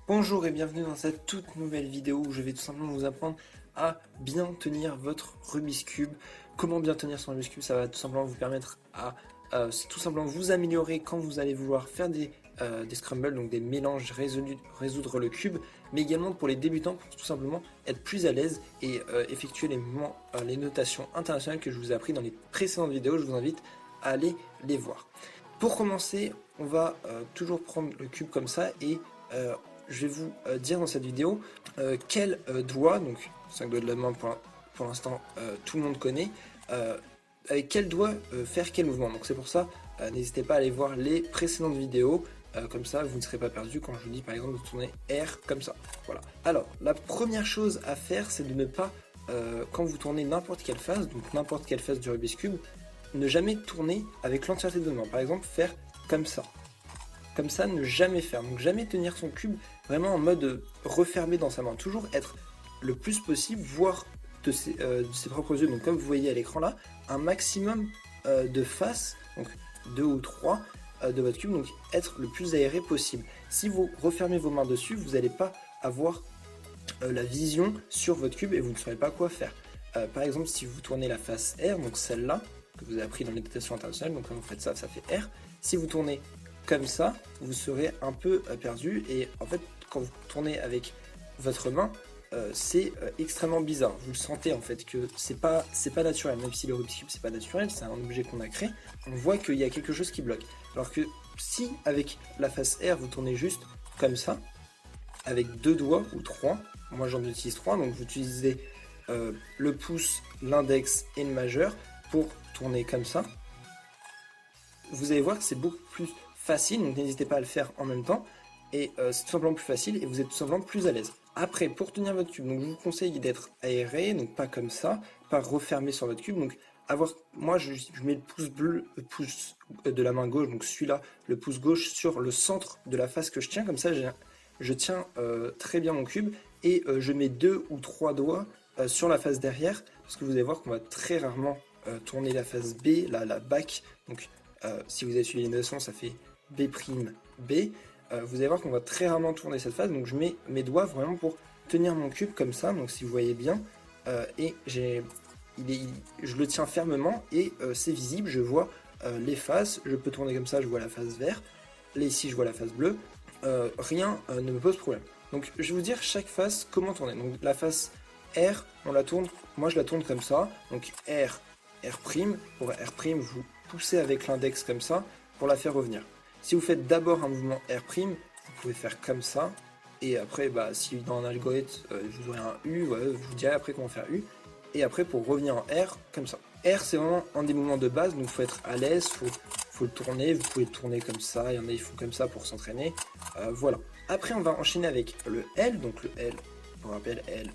Bonjour et bienvenue dans cette toute nouvelle vidéo où je vais tout simplement vous apprendre à bien tenir votre Rubik's Cube. Comment bien tenir son Rubik's Cube, ça va tout simplement vous permettre à tout simplement vous améliorer quand vous allez vouloir faire des scrambles, donc des mélanges, résoudre le cube, mais également pour les débutants pour tout simplement être plus à l'aise et effectuer les notations internationales que je vous ai appris dans les précédentes vidéos. Je vous invite à aller les voir. Pour commencer, on va toujours prendre le cube comme ça et je vais vous dire dans cette vidéo quel doigt, donc 5 doigts de la main pour l'instant tout le monde connaît, avec quel doigt faire quel mouvement. Donc c'est pour ça, n'hésitez pas à aller voir les précédentes vidéos, comme ça vous ne serez pas perdu quand je vous dis par exemple de tourner R comme ça. Voilà. Alors la première chose à faire, c'est de ne pas, quand vous tournez n'importe quelle phase, donc n'importe quelle phase du Rubik's Cube, ne jamais tourner avec l'entièreté de main. Par exemple faire comme ça. Comme ça, ne jamais faire. Donc jamais tenir son cube vraiment en mode refermé dans sa main. Toujours être le plus possible, voire de ses propres yeux. Donc comme vous voyez à l'écran là, un maximum de faces, donc 2 ou 3 de votre cube, donc être le plus aéré possible. Si vous refermez vos mains dessus, vous n'allez pas avoir la vision sur votre cube et vous ne saurez pas quoi faire. Par exemple, si vous tournez la face R, donc celle-là, que vous avez appris dans les notations internationales, donc quand vous faites ça, ça fait R. Si vous tournez comme ça, vous serez un peu perdu et en fait quand vous tournez avec votre main, c'est extrêmement bizarre. Vous le sentez en fait que c'est pas naturel, même si le Rubik's Cube c'est pas naturel, c'est un objet qu'on a créé, on voit qu'il y a quelque chose qui bloque. Alors que si avec la face R vous tournez juste comme ça, avec 2 doigts ou 3, moi j'en utilise 3, donc vous utilisez le pouce, l'index et le majeur pour tourner comme ça, vous allez voir que c'est beaucoup plus facile, donc n'hésitez pas à le faire en même temps, et c'est tout simplement plus facile, et vous êtes tout simplement plus à l'aise. Après, pour tenir votre cube, donc je vous conseille d'être aéré, donc pas comme ça, pas refermé sur votre cube, donc moi je mets le pouce bleu, le pouce de la main gauche, donc celui-là, le pouce gauche sur le centre de la face que je tiens, comme ça je tiens très bien mon cube, et je mets 2 ou 3 doigts sur la face derrière, parce que vous allez voir qu'on va très rarement tourner la face B, la back, donc si vous avez suivi les notations, ça fait B', B. Vous allez voir qu'on va très rarement tourner cette phase, donc je mets mes doigts vraiment pour tenir mon cube comme ça, donc si vous voyez bien, et je le tiens fermement et c'est visible, je vois les faces, je peux tourner comme ça, je vois la face verte, là ici je vois la face bleue, rien ne me pose problème. Donc je vais vous dire chaque face comment tourner. Donc la face R, on la tourne, moi je la tourne comme ça, donc R, R', pour R', vous poussez avec l'index comme ça pour la faire revenir. Si vous faites d'abord un mouvement R', vous pouvez faire comme ça, et après, si dans un algorithme, vous aurez un U, ouais, je vous dirai après comment faire U, et après pour revenir en R, comme ça. R, c'est vraiment un des mouvements de base, donc il faut être à l'aise, faut le tourner, vous pouvez le tourner comme ça, il y en a, ils font comme ça pour s'entraîner, voilà. Après, on va enchaîner avec le L, donc le L, on rappelle L,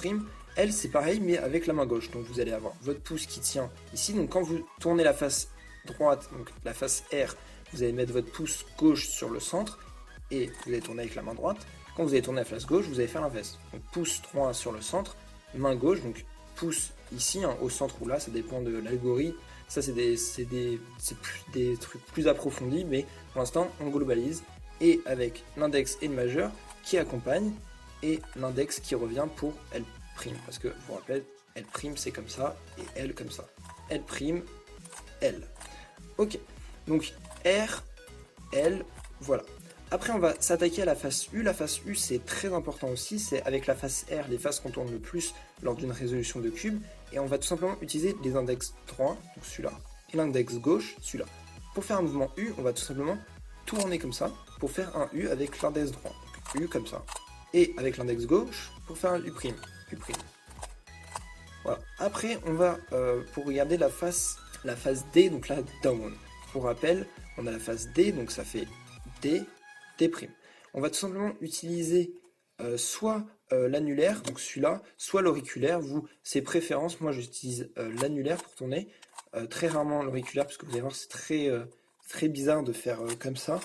L'. L, c'est pareil, mais avec la main gauche, donc vous allez avoir votre pouce qui tient ici, donc quand vous tournez la face droite, donc la face R, vous allez mettre votre pouce gauche sur le centre et vous allez tourner avec la main droite. Quand vous allez tourner la face gauche, vous allez faire l'inverse. Donc pouce droit sur le centre, main gauche, donc pouce ici, hein, au centre ou là, ça dépend de l'algorithme. Ça, c'est des trucs plus approfondis, mais pour l'instant, on globalise. Et avec l'index et le majeur qui accompagnent et l'index qui revient pour L'. Parce que, je vous rappelle, L' c'est comme ça et L comme ça. L', L. Ok, donc R, L, voilà. Après, on va s'attaquer à la face U. La face U, c'est très important aussi. C'est avec la face R, les faces qu'on tourne le plus lors d'une résolution de cube. Et on va tout simplement utiliser les index droits, donc celui-là, et l'index gauche, celui-là. Pour faire un mouvement U, on va tout simplement tourner comme ça pour faire un U avec l'index droit. Donc U comme ça. Et avec l'index gauche pour faire un U'. U'. Voilà. Après, on va, pour regarder la face D, donc là, down. Pour rappel, on a la face D, donc ça fait D, D'. On va tout simplement utiliser soit l'annulaire, donc celui-là, soit l'auriculaire. C'est préférence. Moi, j'utilise l'annulaire pour tourner. Très rarement l'auriculaire, parce que vous allez voir, c'est très bizarre de faire comme ça.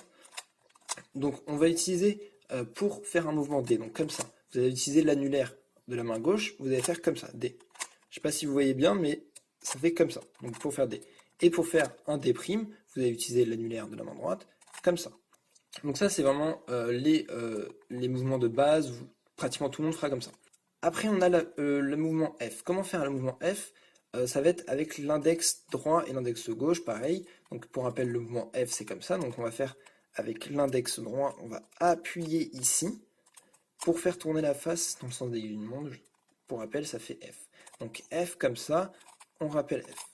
Donc, on va utiliser pour faire un mouvement D, donc comme ça. Vous allez utiliser l'annulaire de la main gauche, vous allez faire comme ça, D. Je ne sais pas si vous voyez bien, mais ça fait comme ça, donc pour faire D. Et pour faire un D', vous allez utiliser l'annulaire de la main droite, comme ça. Donc ça, c'est vraiment les mouvements de base. Pratiquement tout le monde fera comme ça. Après, on a le mouvement F. Comment faire le mouvement F? Ça va être avec l'index droit et l'index gauche, pareil. Donc pour rappel, le mouvement F, c'est comme ça. Donc on va faire avec l'index droit, on va appuyer ici pour faire tourner la face dans le sens des aiguillements. Pour rappel, ça fait F. Donc F comme ça, on rappelle F.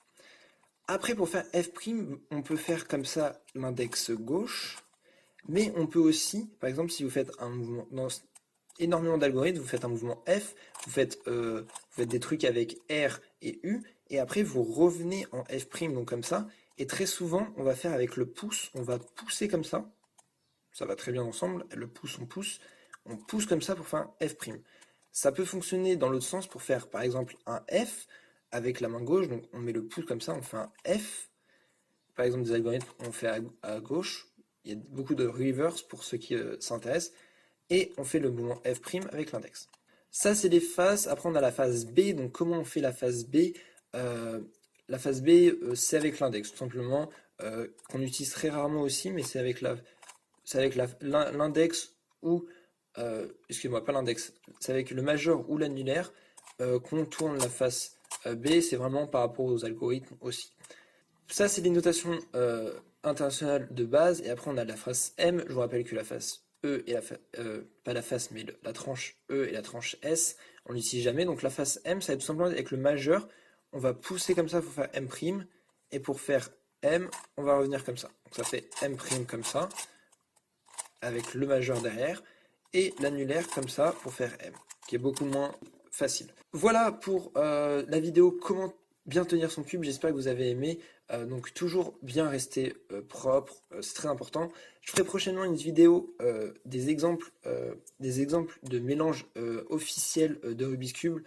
Après, pour faire F', on peut faire comme ça l'index gauche. Mais on peut aussi, par exemple, si vous faites un mouvement, dans énormément d'algorithmes, vous faites un mouvement F, vous faites des trucs avec R et U, et après vous revenez en F', donc comme ça, et très souvent, on va faire avec le pouce, on va pousser comme ça va très bien ensemble, le pouce, on pousse comme ça pour faire un F'. Ça peut fonctionner dans l'autre sens pour faire, par exemple, un F avec la main gauche, donc on met le pouce comme ça, on fait un F, par exemple des algorithmes, on fait à gauche, il y a beaucoup de reverse pour ceux qui s'intéressent, et on fait le mouvement F' avec l'index. Ça, c'est les phases. Après, on a la phase B. Donc, comment on fait la phase B? La phase B, c'est avec l'index, tout simplement, qu'on utilise très rarement aussi, mais c'est avec l'index ou, excusez-moi, pas l'index, c'est avec le majeur ou l'annulaire qu'on tourne la phase B. C'est vraiment par rapport aux algorithmes aussi. Ça, c'est des notations internationales de base. Et après, on a la face M. Je vous rappelle que la face E et pas la face, mais la tranche E et la tranche S, on l'utilise jamais. Donc la face M, ça va être tout simplement avec le majeur. On va pousser comme ça pour faire M'. Et pour faire M, on va revenir comme ça. Donc ça fait M' comme ça, avec le majeur derrière. Et l'annulaire comme ça pour faire M, qui est beaucoup moins facile. Voilà pour la vidéo comment bien tenir son cube, j'espère que vous avez aimé. Donc toujours bien rester propre, c'est très important. Je ferai prochainement une vidéo des exemples de mélange officiel de Rubik's Cube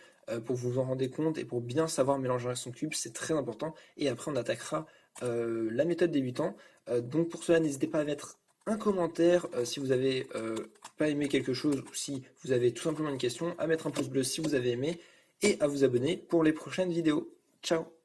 pour vous en rendre compte et pour bien savoir mélanger son cube, c'est très important. Et après on attaquera la méthode des 8 ans. Donc pour cela, n'hésitez pas à mettre un commentaire si vous avez pas aimé quelque chose ou si vous avez tout simplement une question, à mettre un pouce bleu si vous avez aimé et à vous abonner pour les prochaines vidéos. Ciao!